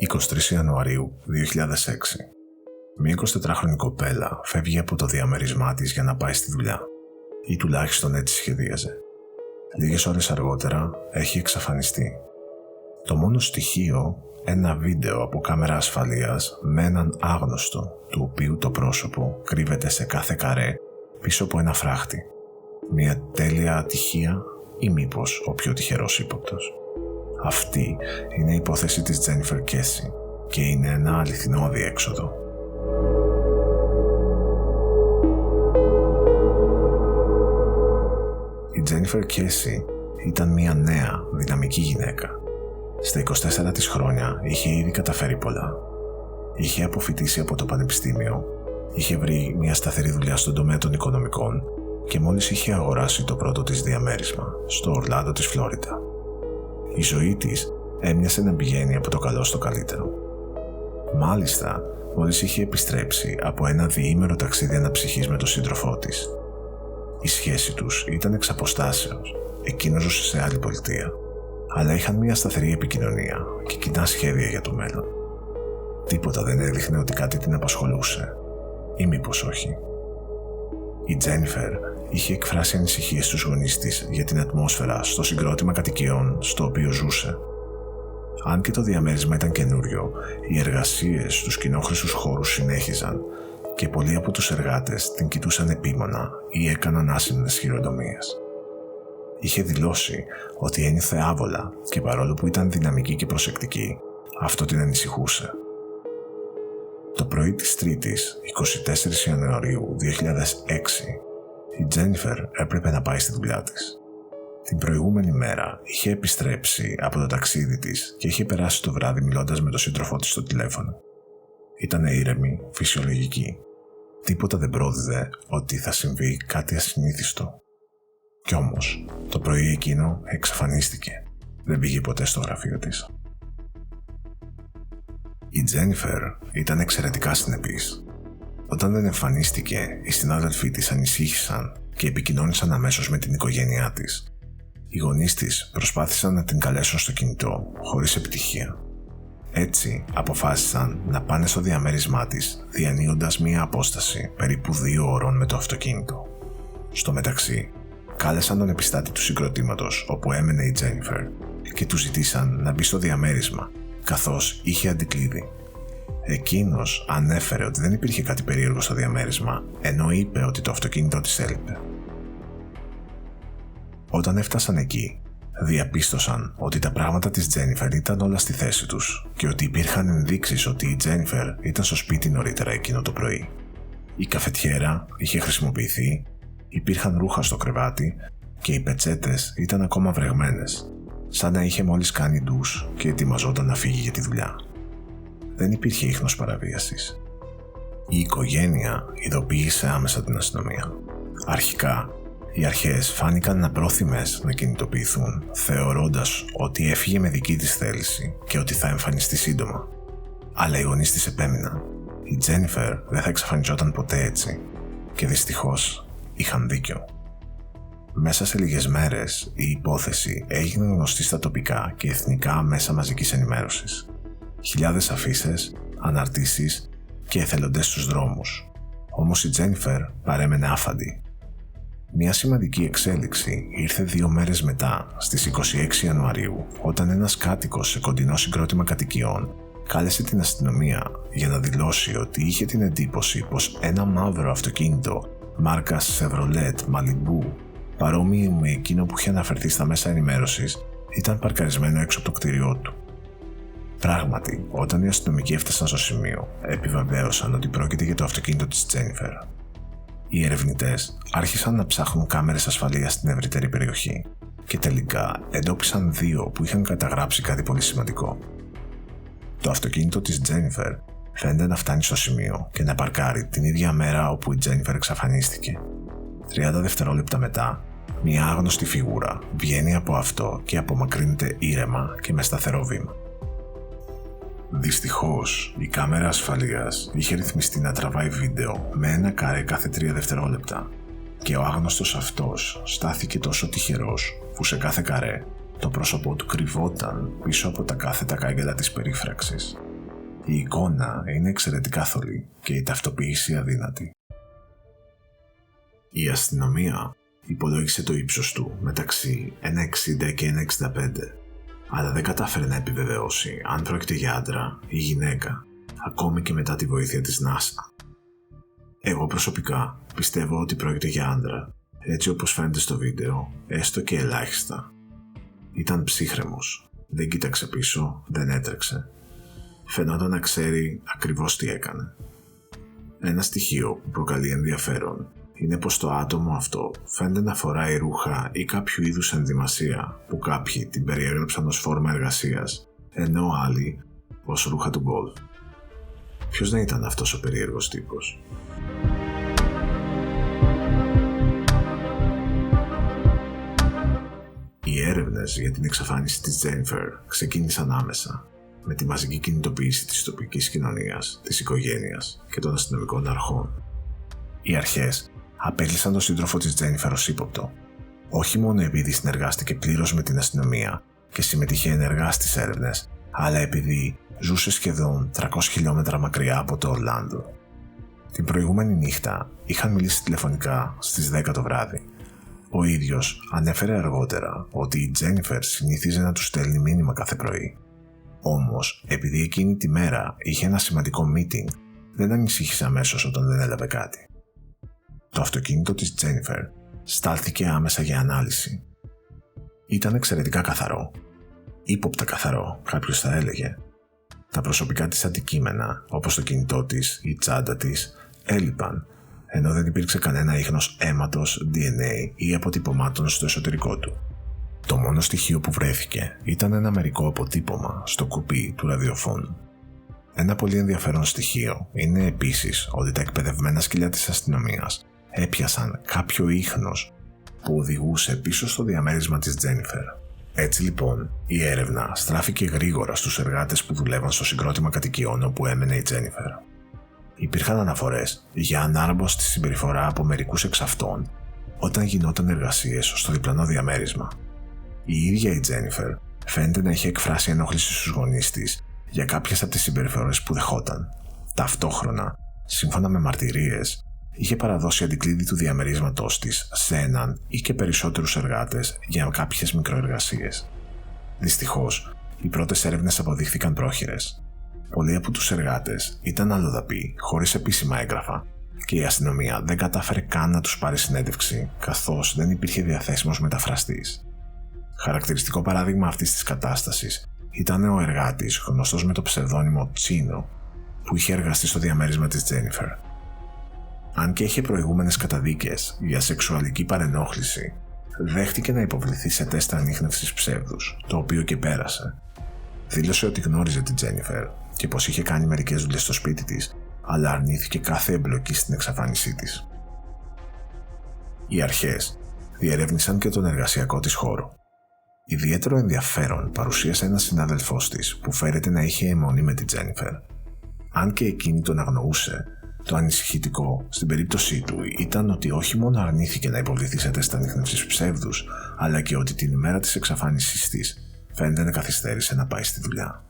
23 Ιανουαρίου 2006. Μια 24χρονη κοπέλα φεύγει από το διαμέρισμά της για να πάει στη δουλειά, ή τουλάχιστον έτσι σχεδίαζε. Λίγες ώρες αργότερα έχει εξαφανιστεί. Το μόνο στοιχείο, ένα βίντεο από κάμερα ασφαλείας με έναν άγνωστο, του οποίου το πρόσωπο κρύβεται σε κάθε καρέ πίσω από ένα φράχτη. Μια τέλεια ατυχία ή μήπως ο πιο τυχερός ύποπτος? Αυτή είναι η υπόθεση της Τζένιφερ Κέσι και είναι ένα αληθινό αδιέξοδο. Η Τζένιφερ Κέσι ήταν μια νέα, δυναμική γυναίκα. Στα 24 της χρόνια είχε ήδη καταφέρει πολλά. Είχε αποφοιτήσει από το πανεπιστήμιο, είχε βρει μια σταθερή δουλειά στον τομέα των οικονομικών και μόλις είχε αγοράσει το πρώτο της διαμέρισμα, στο Ορλάντο της Φλόριντα. Η ζωή της έμοιασε να πηγαίνει από το καλό στο καλύτερο. Μάλιστα, μόλις είχε επιστρέψει από ένα διήμερο ταξίδι αναψυχής με τον σύντροφό της. Η σχέση τους ήταν εξ αποστάσεως, εκείνος ζούσε σε άλλη πολιτεία, αλλά είχαν μια σταθερή επικοινωνία και κοινά σχέδια για το μέλλον. Τίποτα δεν έδειχνε ότι κάτι την απασχολούσε, ή μήπως όχι. Η Τζένιφερ είχε εκφράσει ανησυχίες στους γονείς της για την ατμόσφαιρα στο συγκρότημα κατοικιών στο οποίο ζούσε. Αν και το διαμέρισμα ήταν καινούριο, οι εργασίες στους κοινόχρηστους χώρους συνέχιζαν και πολλοί από τους εργάτες την κοιτούσαν επίμονα ή έκαναν άσημνες χειροτομίες. Είχε δηλώσει ότι ένιωθε άβολα και παρόλο που ήταν δυναμική και προσεκτική, αυτό την ανησυχούσε. Το πρωί της Τρίτης, 24 Ιανουαρίου 2006, η Τζένιφερ έπρεπε να πάει στη δουλειά της. Την προηγούμενη μέρα είχε επιστρέψει από το ταξίδι της και είχε περάσει το βράδυ μιλώντας με τον σύντροφό της στο τηλέφωνο. Ήταν ήρεμη, φυσιολογική. Τίποτα δεν πρόδιδε ότι θα συμβεί κάτι ασυνήθιστο. Κι όμως, το πρωί εκείνο εξαφανίστηκε. Δεν πήγε ποτέ στο γραφείο της. Η Τζένιφερ ήταν εξαιρετικά συνεπής. Όταν δεν εμφανίστηκε, οι συνάδελφοί της ανησύχησαν και επικοινώνησαν αμέσως με την οικογένειά της. Οι γονείς της προσπάθησαν να την καλέσουν στο κινητό, χωρίς επιτυχία. Έτσι, αποφάσισαν να πάνε στο διαμέρισμά της, διανύοντας μία απόσταση περίπου 2 ώρων με το αυτοκίνητο. Στο μεταξύ, κάλεσαν τον επιστάτη του συγκροτήματος όπου έμενε η Τζένιφερ και του ζητήσαν να μπει στο διαμέρισμα, καθώς είχε αντικλείδι. Εκείνος ανέφερε ότι δεν υπήρχε κάτι περίεργο στο διαμέρισμα, ενώ είπε ότι το αυτοκίνητο της έλειπε. Όταν έφτασαν εκεί, διαπίστωσαν ότι τα πράγματα της Τζένιφερ ήταν όλα στη θέση τους και ότι υπήρχαν ενδείξεις ότι η Τζένιφερ ήταν στο σπίτι νωρίτερα εκείνο το πρωί. Η καφετιέρα είχε χρησιμοποιηθεί, υπήρχαν ρούχα στο κρεβάτι και οι πετσέτες ήταν ακόμα βρεγμένες, σαν να είχε μόλις κάνει ντους και ετοιμαζόταν να φύγει για τη δουλειά. Δεν υπήρχε ίχνος παραβίασης. Η οικογένεια ειδοποίησε άμεσα την αστυνομία. Αρχικά, οι αρχές φάνηκαν απρόθυμες να κινητοποιηθούν, θεωρώντας ότι έφυγε με δική της θέληση και ότι θα εμφανιστεί σύντομα. Αλλά οι γονείς της επέμειναν. Η Τζένιφερ δεν θα εξαφανιζόταν ποτέ έτσι. Και δυστυχώς είχαν δίκιο. Μέσα σε λίγες μέρες, η υπόθεση έγινε γνωστή στα τοπικά και εθνικά μέσα μαζικής ενημέρωσης. Χιλιάδες αφίσες, αναρτήσεις και εθελοντές στους δρόμους. Όμως η Τζένιφερ παρέμενε άφαντη. Μια σημαντική εξέλιξη ήρθε 2 μέρες μετά, στις 26 Ιανουαρίου, όταν ένας κάτοικος σε κοντινό συγκρότημα κατοικιών κάλεσε την αστυνομία για να δηλώσει ότι είχε την εντύπωση πως ένα μαύρο αυτοκίνητο μάρκας Chevrolet Malibu, παρόμοιο με εκείνο που είχε αναφερθεί στα μέσα ενημέρωσης, ήταν παρκαρισμένο έξω από το κτίριό του. Πράγματι, όταν οι αστυνομικοί έφτασαν στο σημείο, επιβεβαίωσαν ότι πρόκειται για το αυτοκίνητο της Τζένιφερ. Οι ερευνητές άρχισαν να ψάχνουν κάμερες ασφαλείας στην ευρύτερη περιοχή και τελικά εντόπισαν 2 που είχαν καταγράψει κάτι πολύ σημαντικό. Το αυτοκίνητο της Τζένιφερ φαίνεται να φτάνει στο σημείο και να παρκάρει την ίδια μέρα όπου η Τζένιφερ εξαφανίστηκε. 30 δευτερόλεπτα μετά, μια άγνωστη φιγούρα βγαίνει από αυτό και απομακρύνεται ήρεμα και με σταθερό βήμα. Δυστυχώς, η κάμερα ασφαλείας είχε ρυθμιστεί να τραβάει βίντεο με 1 καρέ κάθε 3 δευτερόλεπτα και ο άγνωστος αυτός στάθηκε τόσο τυχερός που σε κάθε καρέ το πρόσωπό του κρυβόταν πίσω από τα κάθετα κάγκελα της περίφραξης. Η εικόνα είναι εξαιρετικά θολή και η ταυτοποίηση αδύνατη. Η αστυνομία υπολόγισε το ύψος του μεταξύ 1,60 και 1,65, αλλά δεν κατάφερε να επιβεβαιώσει αν πρόκειται για άντρα ή γυναίκα, ακόμη και μετά τη βοήθεια της NASA. Εγώ προσωπικά πιστεύω ότι πρόκειται για άντρα, έτσι όπως φαίνεται στο βίντεο, έστω και ελάχιστα. Ήταν ψύχρεμος, δεν κοίταξε πίσω, δεν έτρεξε. Φαινόταν να ξέρει ακριβώς τι έκανε. Ένα στοιχείο που προκαλεί ενδιαφέρον είναι πως το άτομο αυτό φαίνεται να φοράει ρούχα ή κάποιο είδους ενδυμασία που κάποιοι την περιέγραψαν ως φόρμα εργασίας, ενώ άλλοι ως ρούχα του γκολφ. Ποιος δεν ήταν αυτός ο περίεργος τύπος? Οι έρευνες για την εξαφάνιση της Τζένιφερ ξεκίνησαν άμεσα, με τη μαζική κινητοποίηση της τοπικής κοινωνίας, της οικογένειας και των αστυνομικών αρχών. Οι αρχές απέλυσαν τον σύντροφο της Τζένιφερ ως ύποπτο, όχι μόνο επειδή συνεργάστηκε πλήρως με την αστυνομία και συμμετείχε ενεργά στις έρευνες, αλλά επειδή ζούσε σχεδόν 300 χιλιόμετρα μακριά από το Ορλάντο. Την προηγούμενη νύχτα είχαν μιλήσει τηλεφωνικά στις 10 το βράδυ. Ο ίδιος ανέφερε αργότερα ότι η Τζένιφερ συνήθιζε να του στέλνει μήνυμα κάθε πρωί. Όμως, επειδή εκείνη τη μέρα είχε ένα σημαντικό meeting, δεν ανησύχησε αμέσως όταν δεν έλαβε κάτι. Το αυτοκίνητο της Τζένιφερ στάλθηκε άμεσα για ανάλυση. Ήταν εξαιρετικά καθαρό. Ύποπτα καθαρό, κάποιος θα έλεγε. Τα προσωπικά της αντικείμενα, όπως το κινητό της, η τσάντα της, έλειπαν, ενώ δεν υπήρξε κανένα ίχνος αίματος, DNA ή αποτυπωμάτων στο εσωτερικό του. Το μόνο στοιχείο που βρέθηκε ήταν ένα μερικό αποτύπωμα στο κουπί του ραδιοφώνου. Ένα πολύ ενδιαφέρον στοιχείο είναι επίσης ότι τα εκπαιδευμένα σκυλιά της αστυνομίας έπιασαν κάποιο ίχνος που οδηγούσε πίσω στο διαμέρισμα της Τζένιφερ. Έτσι λοιπόν, η έρευνα στράφηκε γρήγορα στους εργάτες που δουλεύαν στο συγκρότημα κατοικιών όπου έμενε η Τζένιφερ. Υπήρχαν αναφορές για ανάρμοστη συμπεριφορά από μερικούς εξ αυτών όταν γινόταν εργασίες στο διπλανό διαμέρισμα. Η ίδια η Τζένιφερ φαίνεται να είχε εκφράσει ενόχληση στους γονείς της για κάποιες από τις συμπεριφορές που δεχόταν. Ταυτόχρονα, σύμφωνα με μαρτυρίες, είχε παραδώσει αντικλείδι του διαμερίσματός της σε έναν ή και περισσότερους εργάτες για κάποιες μικροεργασίες. Δυστυχώς, οι πρώτες έρευνες αποδείχθηκαν πρόχειρες. Πολλοί από τους εργάτες ήταν αλλοδαποί, χωρίς επίσημα έγγραφα, και η αστυνομία δεν κατάφερε καν να τους πάρει συνέντευξη, καθώς δεν υπήρχε διαθέσιμος μεταφραστής. Χαρακτηριστικό παράδειγμα αυτής της κατάστασης ήταν ο εργάτης γνωστός με το ψευδώνυμο Τσίνο, που είχε εργαστεί στο διαμέρισμα της Τζένιφερ. Αν και είχε προηγούμενες καταδίκες για σεξουαλική παρενόχληση, δέχτηκε να υποβληθεί σε τεστ ανίχνευσης ψεύδους, το οποίο και πέρασε. Δήλωσε ότι γνώριζε την Τζένιφερ και πως είχε κάνει μερικές δουλειές στο σπίτι της, αλλά αρνήθηκε κάθε εμπλοκή στην εξαφάνισή της. Οι αρχές διερεύνησαν και τον εργασιακό της χώρο. Ιδιαίτερο ενδιαφέρον παρουσίασε ένας συνάδελφός της που φέρεται να είχε αιμονή με την Τζένιφερ. Αν και εκείνη τον αγνοούσε, το ανησυχητικό στην περίπτωσή του ήταν ότι όχι μόνο αρνήθηκε να υποβληθεί σε τεστ ανίχνευσης ψεύδους, αλλά και ότι την ημέρα της εξαφάνισής της φαίνεται να καθυστέρησε να πάει στη δουλειά.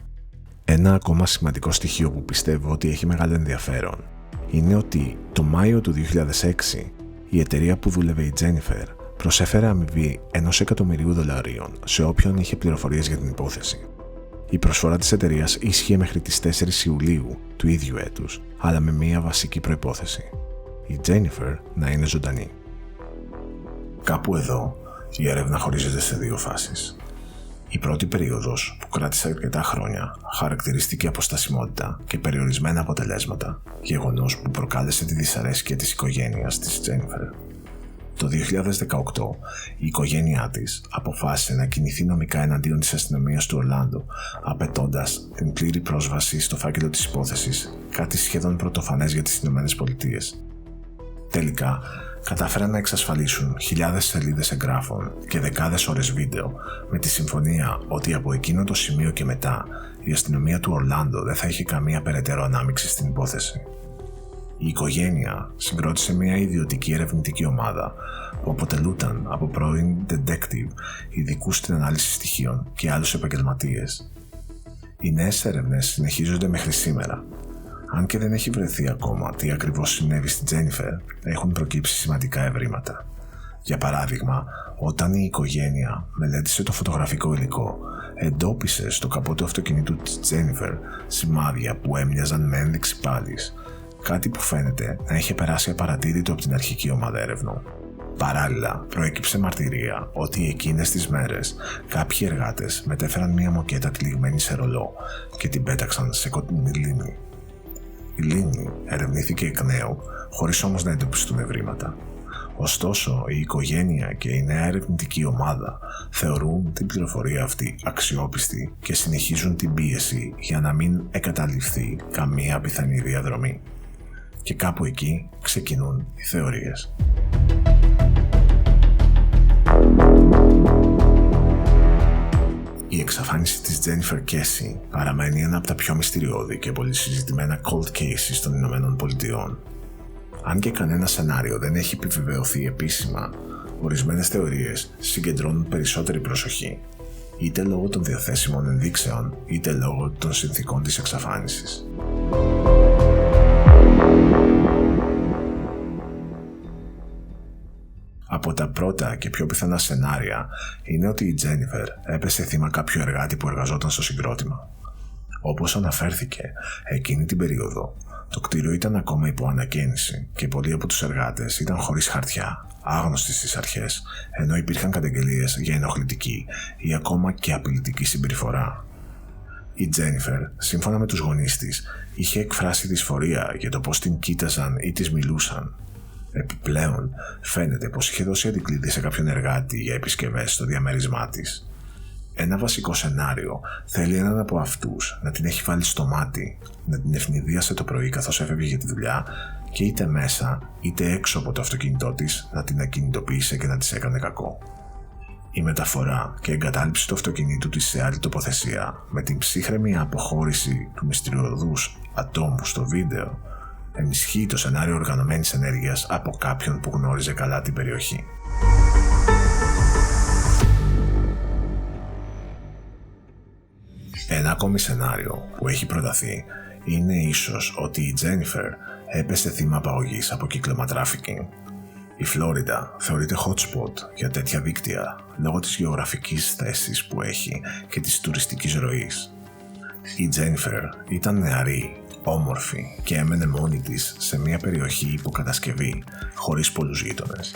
Ένα ακόμα σημαντικό στοιχείο που πιστεύω ότι έχει μεγάλο ενδιαφέρον είναι ότι το Μάιο του 2006 η εταιρεία που δούλευε η Τζένιφερ προσέφερε αμοιβή $1.000.000 σε όποιον είχε πληροφορίες για την υπόθεση. Η προσφορά της εταιρείας ίσχυε μέχρι τις 4 Ιουλίου του ίδιου έτους, αλλά με μία βασική προϋπόθεση: η Τζένιφερ να είναι ζωντανή. Κάπου εδώ η έρευνα χωρίζεται σε δύο φάσεις. Η πρώτη περίοδος, που κράτησε αρκετά χρόνια, χαρακτηρίστηκε από στασιμότητα και περιορισμένα αποτελέσματα, γεγονός που προκάλεσε τη δυσαρέσκεια της οικογένειας της Τζένιφερ. Το 2018, η οικογένειά της αποφάσισε να κινηθεί νομικά εναντίον της αστυνομίας του Ορλάντο, απαιτώντας την πλήρη πρόσβαση στο φάκελο της υπόθεσης, κάτι σχεδόν πρωτοφανές για τις ΗΠΑ. Τελικά, κατάφεραν να εξασφαλίσουν χιλιάδες σελίδες εγγράφων και δεκάδες ώρες βίντεο, με τη συμφωνία ότι από εκείνο το σημείο και μετά η αστυνομία του Ορλάντο δεν θα είχε καμία περαιτέρω ανάμειξη στην υπόθεση. Η οικογένεια συγκρότησε μια ιδιωτική ερευνητική ομάδα που αποτελούταν από πρώην detective, ειδικούς στην ανάλυση στοιχείων και άλλους επαγγελματίες. Οι νέες έρευνες συνεχίζονται μέχρι σήμερα. Αν και δεν έχει βρεθεί ακόμα τι ακριβώς συνέβη στη Τζένιφερ, έχουν προκύψει σημαντικά ευρήματα. Για παράδειγμα, όταν η οικογένεια μελέτησε το φωτογραφικό υλικό, εντόπισε στο καπό του αυτοκινήτου της Τζένιφερ σημάδια που έμοιαζαν με ένδειξη πάλης, κάτι που φαίνεται να είχε περάσει απαρατήρητο από την αρχική ομάδα έρευνων. Παράλληλα, προέκυψε μαρτυρία ότι εκείνες τις μέρες κάποιοι εργάτες μετέφεραν μία μοκέτα τυλιγμένη σε ρολό και την πέταξαν σε κοντινή λίμνη. Η λίμνη ερευνήθηκε εκ νέου, χωρίς όμως να εντοπιστούν ευρήματα. Ωστόσο, η οικογένεια και η νέα ερευνητική ομάδα θεωρούν την πληροφορία αυτή αξιόπιστη και συνεχίζουν την πίεση για να μην εγκαταλειφθεί καμία πιθανή διαδρομή. Και κάπου εκεί ξεκινούν οι θεωρίες. Η εξαφάνιση της Τζένιφερ Κέσι παραμένει ένα από τα πιο μυστηριώδη και πολύ συζητημένα cold cases των Ηνωμένων Πολιτειών. Αν και κανένα σενάριο δεν έχει επιβεβαιωθεί επίσημα, ορισμένες θεωρίες συγκεντρώνουν περισσότερη προσοχή, είτε λόγω των διαθέσιμων ενδείξεων, είτε λόγω των συνθηκών της εξαφάνισης. Από τα πρώτα και πιο πιθανά σενάρια είναι ότι η Τζένιφερ έπεσε θύμα κάποιου εργάτη που εργαζόταν στο συγκρότημα. Όπως αναφέρθηκε, εκείνη την περίοδο το κτίριο ήταν ακόμα υπό ανακαίνιση και πολλοί από τους εργάτες ήταν χωρίς χαρτιά, άγνωστοι στις αρχές, ενώ υπήρχαν καταγγελίες για ενοχλητική ή ακόμα και απειλητική συμπεριφορά. Η Τζένιφερ, σύμφωνα με τους γονείς της, είχε εκφράσει δυσφορία για το πώς την κοίταζαν ή της μιλούσαν. Επιπλέον, φαίνεται πως είχε δώσει αντικλείδη σε κάποιον εργάτη για επισκευές στο διαμέρισμά της. Ένα βασικό σενάριο θέλει έναν από αυτούς να την έχει βάλει στο μάτι, να την ευνηδίασε το πρωί καθώς έφευγε για τη δουλειά και είτε μέσα είτε έξω από το αυτοκίνητό της να την ακινητοποίησε και να της έκανε κακό. Η μεταφορά και εγκατάλειψη του αυτοκινήτου της σε άλλη τοποθεσία με την ψύχρεμη αποχώρηση του μυστηριωδούς ατόμου στο βίντεο ενισχύει το σενάριο οργανωμένης ενέργειας από κάποιον που γνώριζε καλά την περιοχή. Ένα ακόμη σενάριο που έχει προταθεί είναι ίσως ότι η Τζένιφερ έπεσε θύμα απαγωγής από κύκλωμα τράφικινγκ. Η Φλόριντα θεωρείται hot spot για τέτοια δίκτυα λόγω της γεωγραφικής θέσης που έχει και της τουριστικής ροής. Η Τζένιφερ ήταν νεαρή, όμορφη και έμενε μόνη της σε μια περιοχή υποκατασκευή χωρίς πολλούς γείτονες.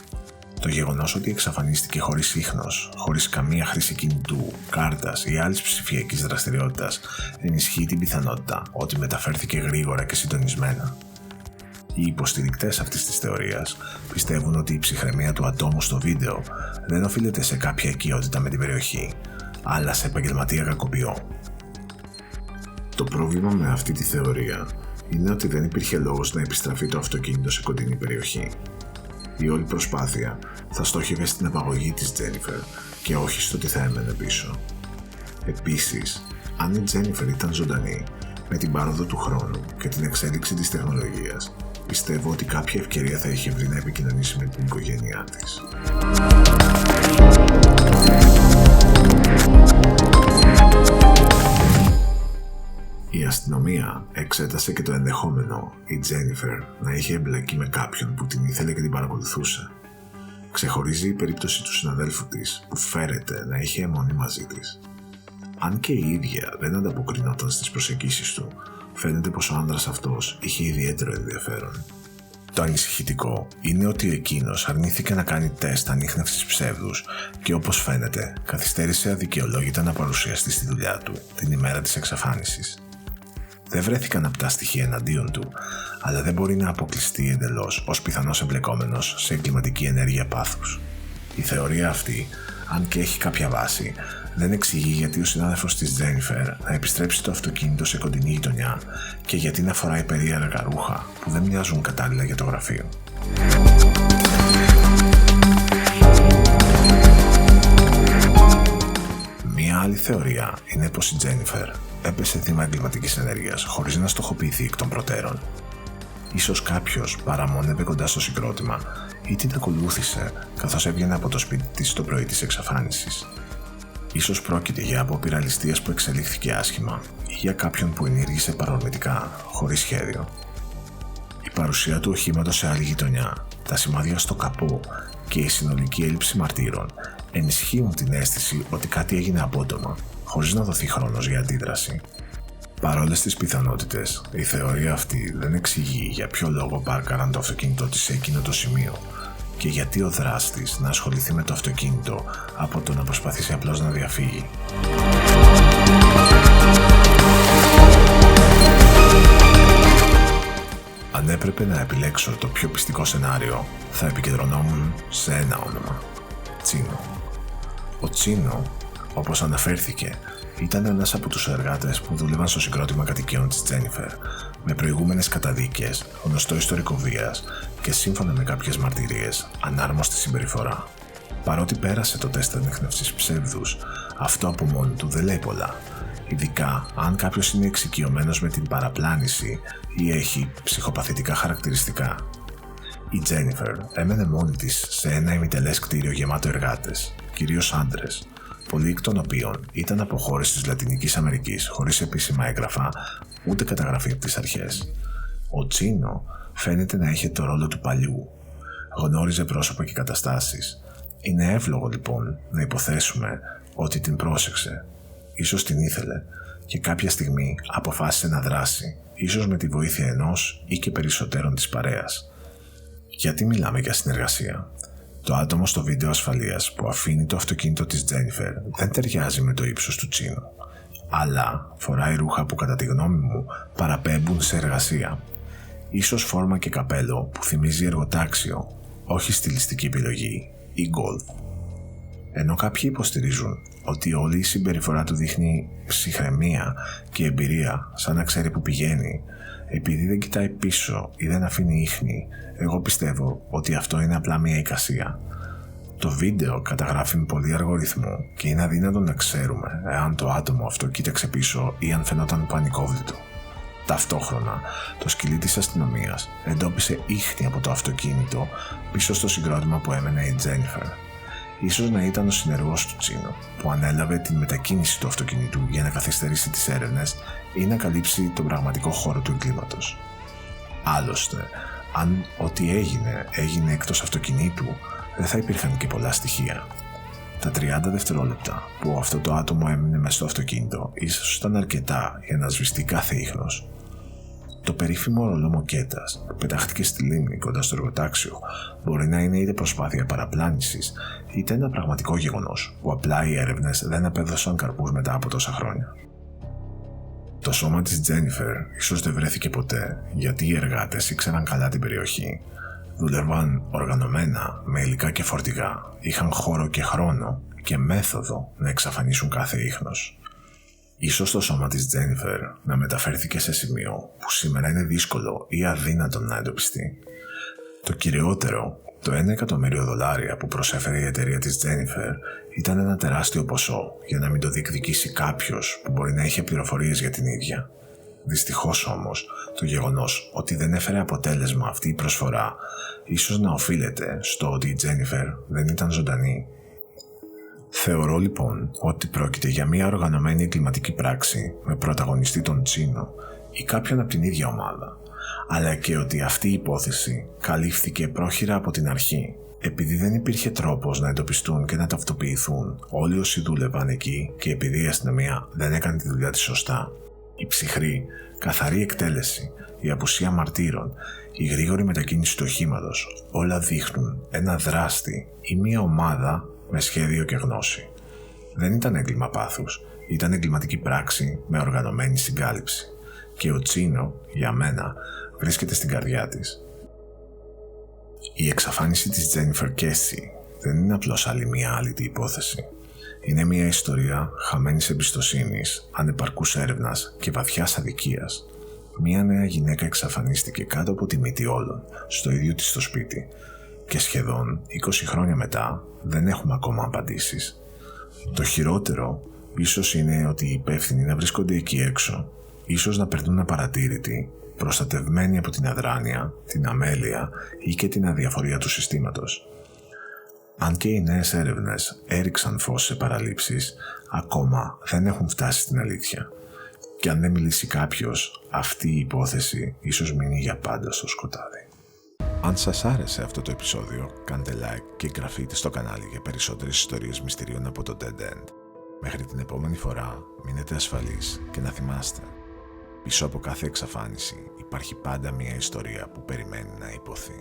Το γεγονός ότι εξαφανίστηκε χωρίς ίχνος, χωρίς καμία χρήση κινητού, κάρτας ή άλλης ψηφιακής δραστηριότητας ενισχύει την πιθανότητα ότι μεταφέρθηκε γρήγορα και συντονισμένα. Οι υποστηρικτές αυτής της θεωρίας πιστεύουν ότι η ψυχραιμία του ατόμου στο βίντεο δεν οφείλεται σε κάποια οικειότητα με την περιοχή, αλλά σε επαγγελματία κακοποιό. Το πρόβλημα με αυτή τη θεωρία είναι ότι δεν υπήρχε λόγος να επιστραφεί το αυτοκίνητο σε κοντινή περιοχή. Η όλη προσπάθεια θα στόχευε στην απαγωγή της Τζένιφερ και όχι στο τι θα έμενε πίσω. Επίσης, αν η Τζένιφερ ήταν ζωντανή, με την πάροδο του χρόνου και την εξέλιξη της τεχνολογίας, πιστεύω ότι κάποια ευκαιρία θα είχε βρει να επικοινωνήσει με την οικογένειά της. Η αστυνομία εξέτασε και το ενδεχόμενο η Τζένιφερ να είχε εμπλακεί με κάποιον που την ήθελε και την παρακολουθούσε. Ξεχωρίζει η περίπτωση του συναδέλφου της που φέρεται να είχε αιμονή μαζί της. Αν και η ίδια δεν ανταποκρινόταν στις προσεγγίσεις του, φαίνεται πως ο άνδρας αυτός είχε ιδιαίτερο ενδιαφέρον. Το ανησυχητικό είναι ότι εκείνος αρνήθηκε να κάνει τεστ ανίχνευσης ψεύδους και όπως φαίνεται καθυστέρησε αδικαιολόγητα να παρουσιαστεί στη δουλειά του την ημέρα της εξαφάνισης. Δεν βρέθηκαν απτά στοιχεία εναντίον του, αλλά δεν μπορεί να αποκλειστεί εντελώς ως πιθανός εμπλεκόμενος σε εγκληματική ενέργεια πάθους. Η θεωρία αυτή, αν και έχει κάποια βάση, δεν εξηγεί γιατί ο συνάδελφος της Τζένιφερ να επιστρέψει το αυτοκίνητο σε κοντινή γειτονιά και γιατί να φοράει περίεργα ρούχα που δεν μοιάζουν κατάλληλα για το γραφείο. Μία άλλη θεωρία είναι πως η Τζένιφερ έπεσε θύμα εγκληματικής ενέργειας χωρίς να στοχοποιηθεί εκ των προτέρων. Ίσως κάποιος παραμόνευε κοντά στο συγκρότημα ή την ακολούθησε καθώς έβγαινε από το σπίτι της το πρωί της εξαφάνισης. Ίσως πρόκειται για απόπειρα ληστείας που εξελίχθηκε άσχημα ή για κάποιον που ενήργησε παρορμητικά, χωρίς σχέδιο. Η παρουσία του οχήματος σε άλλη γειτονιά, τα σημάδια στο καπό και η συνολική έλλειψη μαρτύρων ενισχύουν την αίσθηση ότι κάτι έγινε απότομα, χωρίς να δοθεί χρόνος για αντίδραση. Παρόλες τις πιθανότητες, η θεωρία αυτή δεν εξηγεί για ποιο λόγο πάρκαραν το αυτοκίνητό της σε εκείνο το σημείο και γιατί ο δράστης να ασχοληθεί με το αυτοκίνητο από το να προσπαθήσει απλώς να διαφύγει. Αν έπρεπε να επιλέξω το πιο πιστικό σενάριο, θα επικεντρωνόμουν σε ένα όνομα: Τσίνο. Ο Τσίνο, όπως αναφέρθηκε, ήταν ένας από τους εργάτες που δούλευαν στο συγκρότημα κατοικιών της Τζένιφερ, με προηγούμενες καταδίκες, γνωστό ιστορικό βίας και σύμφωνα με κάποιες μαρτυρίες, ανάρμοστη συμπεριφορά. Παρότι πέρασε το τεστ ανιχνεύσης ψεύδους, αυτό από μόνο του δεν λέει πολλά, ειδικά αν κάποιος είναι εξοικειωμένος με την παραπλάνηση ή έχει ψυχοπαθητικά χαρακτηριστικά. Η Τζένιφερ έμενε μόνη της σε ένα ημιτελές κτίριο γεμάτο εργάτες, κυρίως άντρες, πολλοί εκ των οποίων ήταν από χώρες της Λατινικής Αμερικής χωρίς επίσημα έγγραφα ούτε καταγραφή από τις αρχές. Ο Τσίνο φαίνεται να είχε το ρόλο του παλιού. Γνώριζε πρόσωπα και καταστάσεις. Είναι εύλογο λοιπόν να υποθέσουμε ότι την πρόσεξε. Ίσως την ήθελε και κάποια στιγμή αποφάσισε να δράσει, ίσως με τη βοήθεια ενός ή και περισσότερων της παρέας. Γιατί μιλάμε για συνεργασία? Το άτομο στο βίντεο ασφαλείας που αφήνει το αυτοκίνητο της Τζένιφερ δεν ταιριάζει με το ύψος του Τσίνο, αλλά φοράει ρούχα που κατά τη γνώμη μου παραπέμπουν σε εργασία. Ίσως φόρμα και καπέλο που θυμίζει εργοτάξιο, όχι στιλιστική επιλογή ή γκολφ. Ενώ κάποιοι υποστηρίζουν ότι όλη η συμπεριφορά του δείχνει ψυχραιμία και εμπειρία, σαν να ξέρει που πηγαίνει, επειδή δεν κοιτάει πίσω ή δεν αφήνει ίχνη, εγώ πιστεύω ότι αυτό είναι απλά μια εικασία. Το βίντεο καταγράφει με πολύ αργό ρυθμό και είναι αδύνατο να ξέρουμε εάν το άτομο αυτό κοίταξε πίσω ή αν φαινόταν πανικόβλητο. Ταυτόχρονα, το σκυλί της αστυνομίας εντόπισε ίχνη από το αυτοκίνητο πίσω στο συγκρότημα που έμενε η Τζένιφερ. Ίσως να ήταν ο συνεργός του Τσίνο, που ανέλαβε την μετακίνηση του αυτοκινήτου για να καθυστερήσει τις έρευνες ή να καλύψει τον πραγματικό χώρο του εγκλήματος. Άλλωστε, αν ό,τι έγινε εκτός αυτοκινήτου, δεν θα υπήρχαν και πολλά στοιχεία. Τα 30 δευτερόλεπτα που αυτό το άτομο έμεινε μες στο αυτοκίνητο ίσως ήταν αρκετά για να σβηστεί κάθε ίχνος. Το περίφημο ρολό μοκέτας που πετάχτηκε στη λίμνη κοντά στο εργοτάξιο μπορεί να είναι είτε προσπάθεια παραπλάνησης είτε ένα πραγματικό γεγονός που απλά οι έρευνες δεν απέδωσαν καρπούς μετά από τόσα χρόνια. Το σώμα της Τζένιφερ ίσως δεν βρέθηκε ποτέ γιατί οι εργάτες ήξεραν καλά την περιοχή. Δούλευαν οργανωμένα, με υλικά και φορτηγά, είχαν χώρο και χρόνο και μέθοδο να εξαφανίσουν κάθε ίχνος. Ίσως το σώμα της Τζένιφερ να μεταφέρθηκε σε σημείο που σήμερα είναι δύσκολο ή αδύνατο να εντοπιστεί. Το κυριότερο, το $1 εκατομμύριο που προσέφερε η εταιρεία της Τζένιφερ ήταν ένα τεράστιο ποσό για να μην το διεκδικήσει κάποιος που μπορεί να είχε πληροφορίες για την ίδια. Δυστυχώς όμως, το γεγονός ότι δεν έφερε αποτέλεσμα αυτή η προσφορά ίσως να οφείλεται στο ότι η Τζένιφερ δεν ήταν ζωντανή. Θεωρώ λοιπόν ότι πρόκειται για μια οργανωμένη εγκληματική πράξη με πρωταγωνιστή τον Τσίνο ή κάποιον από την ίδια ομάδα, αλλά και ότι αυτή η υπόθεση καλύφθηκε πρόχειρα από την αρχή, επειδή δεν υπήρχε τρόπος να εντοπιστούν και να ταυτοποιηθούν όλοι όσοι δούλευαν εκεί και επειδή η αστυνομία δεν έκανε τη δουλειά της σωστά. Η ψυχρή, καθαρή εκτέλεση, η απουσία μαρτύρων, η γρήγορη μετακίνηση του οχήματος, όλα δείχνουν ένα δράστη ή μια ομάδα με σχέδιο και γνώση. Δεν ήταν έγκλημα πάθους, ήταν εγκληματική πράξη με οργανωμένη συγκάλυψη. Και ο Τσίνο, για μένα, βρίσκεται στην καρδιά της. Η εξαφάνιση της Τζένιφερ Κέσι δεν είναι απλώς άλλη μια άλυτη υπόθεση. Είναι μια ιστορία χαμένης εμπιστοσύνης, ανεπαρκούς έρευνας και βαθιάς αδικίας. Μια νέα γυναίκα εξαφανίστηκε κάτω από τη μύτη όλων, στο ίδιο της το σπίτι. Και σχεδόν 20 χρόνια μετά δεν έχουμε ακόμα απαντήσεις. Το χειρότερο ίσως είναι ότι οι υπεύθυνοι να βρίσκονται εκεί έξω, ίσως να περνούν απαρατήρητοι, προστατευμένοι από την αδράνεια, την αμέλεια ή και την αδιαφορία του συστήματος. Αν και οι νέες έρευνες έριξαν φως σε παραλήψεις, ακόμα δεν έχουν φτάσει στην αλήθεια. Και αν δεν μιλήσει κάποιος, αυτή η υπόθεση ίσως μείνει για πάντα στο σκοτάδι. Αν σας άρεσε αυτό το επεισόδιο, κάντε like και εγγραφείτε στο κανάλι για περισσότερες ιστορίες μυστηρίων από το Dead End. Μέχρι την επόμενη φορά, μείνετε ασφαλείς και να θυμάστε, πίσω από κάθε εξαφάνιση υπάρχει πάντα μια ιστορία που περιμένει να υποθεί.